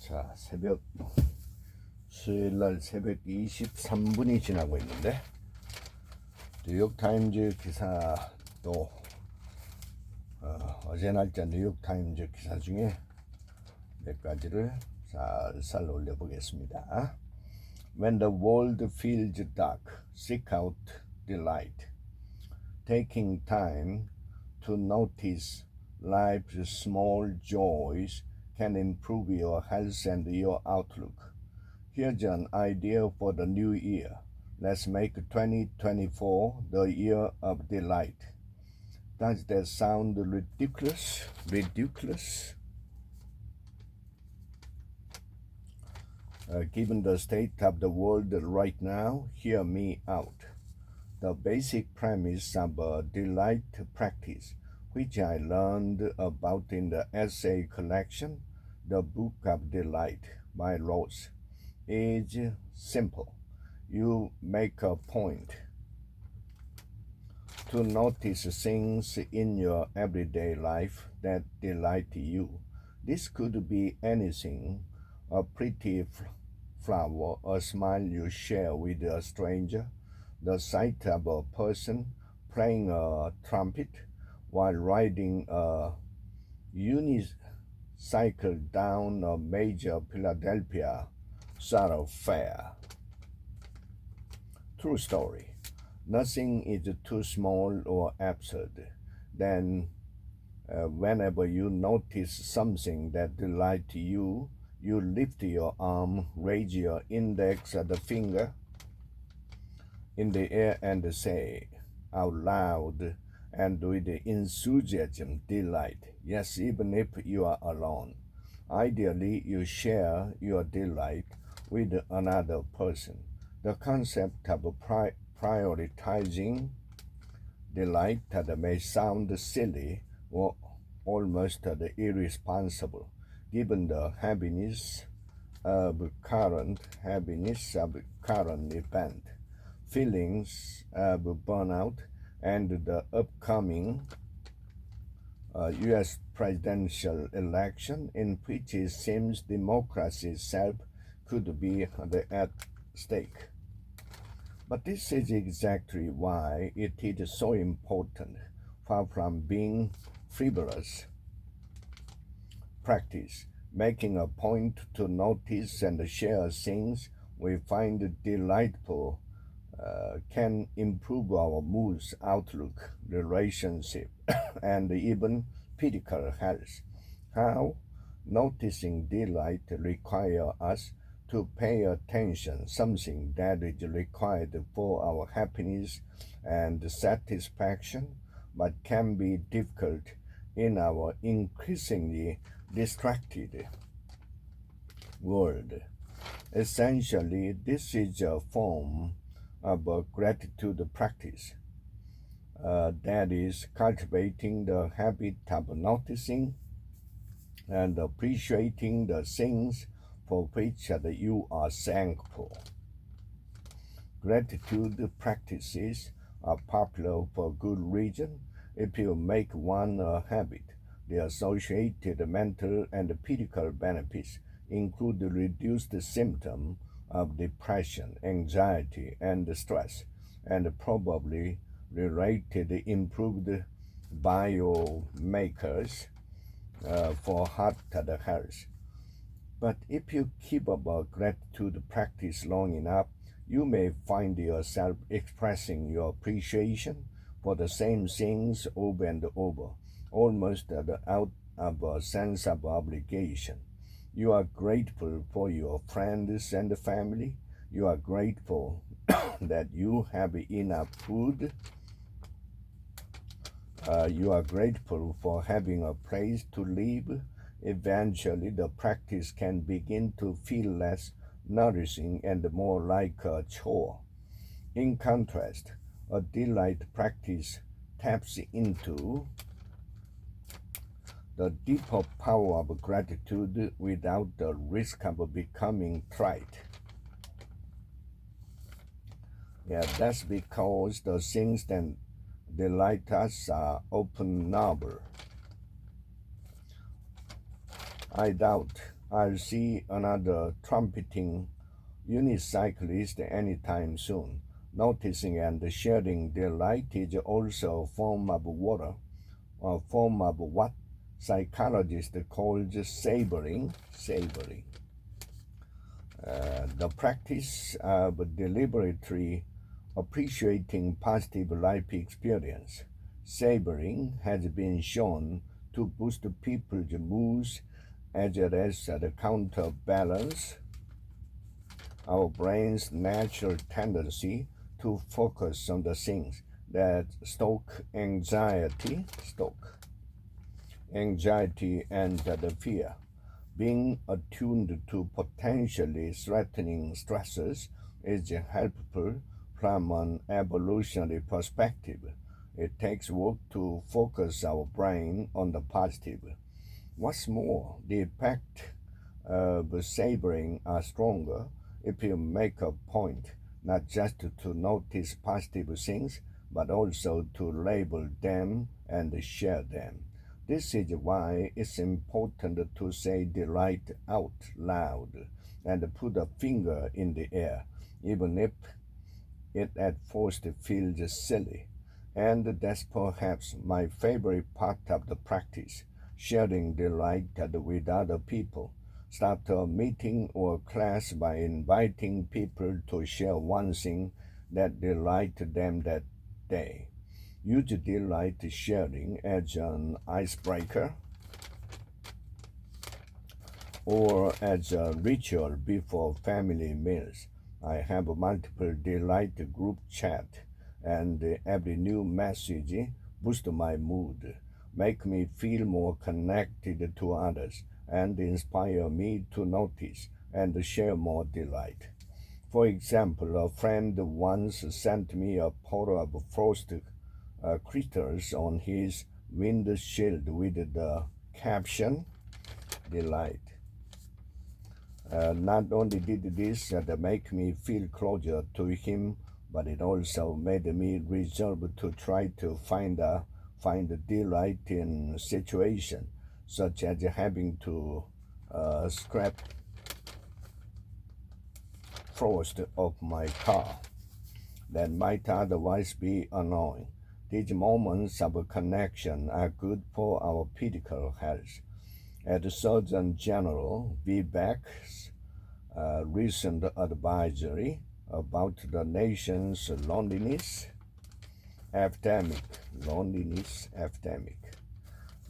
자, 수요일날 새벽 23분이 지나고 있는데 뉴욕타임즈 기사도 어제 날짜 뉴욕타임즈 기사 중에 몇 가지를 살살 올려보겠습니다. When the world feels dark, seek out delight. Taking time to notice life's small joys can improve your health and your outlook. Here's an idea for the new year. Let's make 2024 the year of delight. Does that sound ridiculous? Given the state of the world right now, hear me out. The basic premise of a delight practice, which I learned about in the essay collection, The Book of Delight by Rose, is simple. You make a point to notice things in your everyday life that delight you. This could be anything: a pretty flower, a smile you share with a stranger, the sight of a person playing a trumpet while riding a unicycle down a major Philadelphia thoroughfare. True story. Nothing is too small or absurd. Then, whenever you notice something that delights you, you lift your arm, raise your index of the finger in the air and say out loud and with enthusiasm, delight. Yes, even if you are alone. Ideally, you share your delight with another person. The concept of prioritizing delight that may sound silly or almost irresponsible, given the happiness of current event, feelings of burnout, and the upcoming U.S. presidential election, in which it seems democracy itself could be at stake. But this is exactly why it is so important, far from being frivolous practice. Making a point to notice and share things we find delightful can improve our moods, outlook, relationship, and even physical health. How? Noticing delight requires us to pay attention, something that is required for our happiness and satisfaction, but can be difficult in our increasingly distracted world. Essentially, this is a form of a gratitude practice. That is, cultivating the habit of noticing and appreciating the things for which you are thankful. Gratitude practices are popular for good reason. If you make one a habit, the associated mental and physical benefits include the reduced symptoms of depression, anxiety, and stress, and probably related improved biomarkers for heart health. But if you keep up a gratitude practice long enough, you may find yourself expressing your appreciation for the same things over and over, almost out of a sense of obligation. You are grateful for your friends and family. You are grateful that you have enough food. You are grateful for having a place to live. Eventually, the practice can begin to feel less nourishing and more like a chore. In contrast, a delight practice taps into the deeper power of gratitude without the risk of becoming trite. That's because the things that delight us are open novel. I doubt I'll see another trumpeting unicyclist anytime soon. Noticing and sharing delight is also a form of water, a form of what psychologists call savoring. The practice of deliberately appreciating positive life experience. Savoring has been shown to boost people's moods as well as the counterbalance our brain's natural tendency to focus on the things that stoke anxiety and the fear. Being attuned to potentially threatening stresses is helpful from an evolutionary perspective. It takes work to focus our brain on the positive. What's more, the effect of savoring are stronger if you make a point not just to notice positive things, but also to label them and share them. This is why it's important to say delight out loud and put a finger in the air, even if it at first feels silly. And that's perhaps my favorite part of the practice, sharing delight with other people. Start a meeting or class by inviting people to share one thing that delighted them that day. Use delight sharing as an icebreaker or as a ritual before family meals. I have multiple delight group chat, and every new message boosts my mood, make me feel more connected to others, and inspire me to notice and share more delight. For example, a friend once sent me a photo of frost critters on his windshield with the caption, "Delight." Not only did this make me feel closer to him, but it also made me resolve to try to find delight in situations such as having to scrape frost off my car that might otherwise be annoying. These moments of connection are good for our physical health. At Surgeon General Vivek's recent advisory about the nation's loneliness epidemic,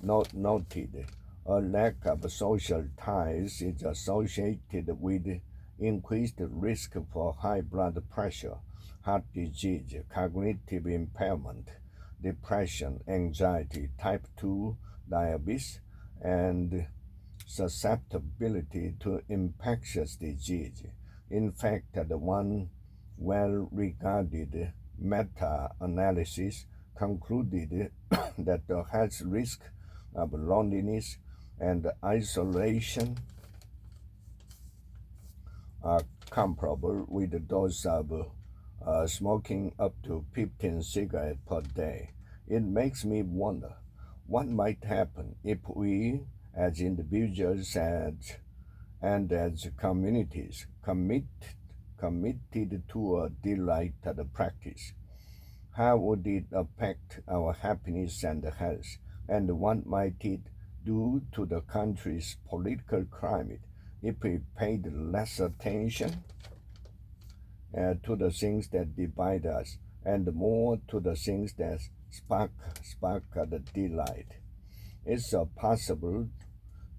noted a lack of social ties is associated with increased risk for high blood pressure, heart disease, cognitive impairment, depression, anxiety, type 2 diabetes, and susceptibility to infectious disease. In fact, one well-regarded meta-analysis concluded that the health risk of loneliness and isolation are comparable with those of smoking up to 15 cigarettes per day. It makes me wonder what might happen if we, as individuals and as communities, committed to a delighted practice. How would it affect our happiness and health? And what might it do to the country's political climate if we paid less attention to the things that divide us and more to the things that spark the delight? It's possible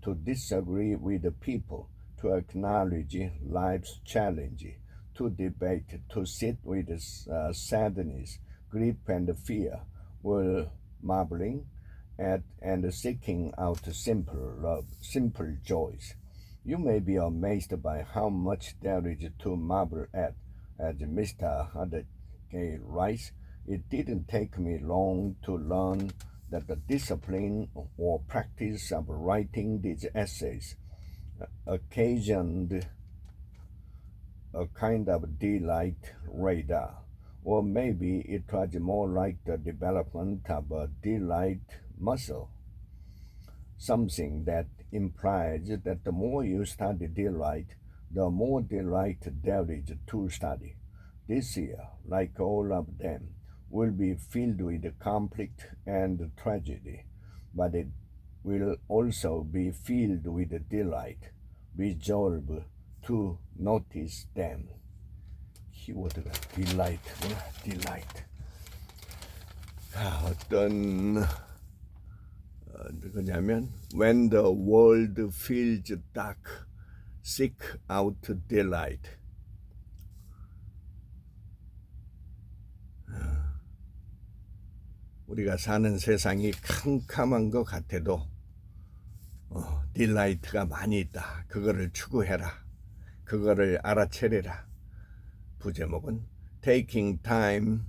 to disagree with the people, to acknowledge life's challenge, to debate, to sit with sadness, grief, and fear, while marveling at and seeking out simple joys. You may be amazed by how much there is to marvel at. As Mr. Hadeke writes, it didn't take me long to learn that the discipline or practice of writing these essays occasioned a kind of delight radar, or maybe it was more like the development of a delight muscle, something that implies that the more you study delight, the more delight there is to study. This year, like all of them, will be filled with conflict and tragedy, but it will also be filled with delight. Resolve to notice them. 키워드가 delight구나, delight. 어떤 누구냐면 when the world feels dark, seek out delight. 우리가 사는 세상이 캄캄한 것 같아도 딜라이트가 많이 있다. 그거를 추구해라. 그거를 알아채려라. 부제목은 Taking time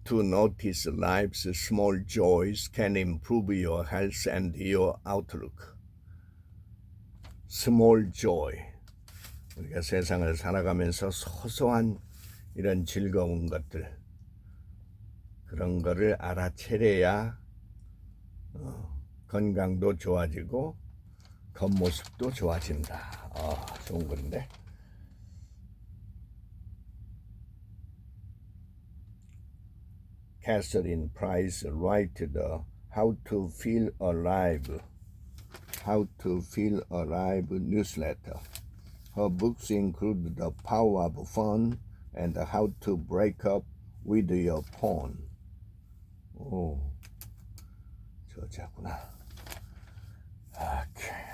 to notice life's small joys can improve your health and your outlook. Small joy. 우리가 세상을 살아가면서 소소한 이런 즐거운 것들, 그런 거를 알아채려야 건강도 좋아지고 겉모습도 좋아진다. 좋은 건데. Catherine Price wrote the How to Feel Alive newsletter. Her books include The Power of Fun and How to Break Up with Your Phone. 오, 저자구나. 오케이.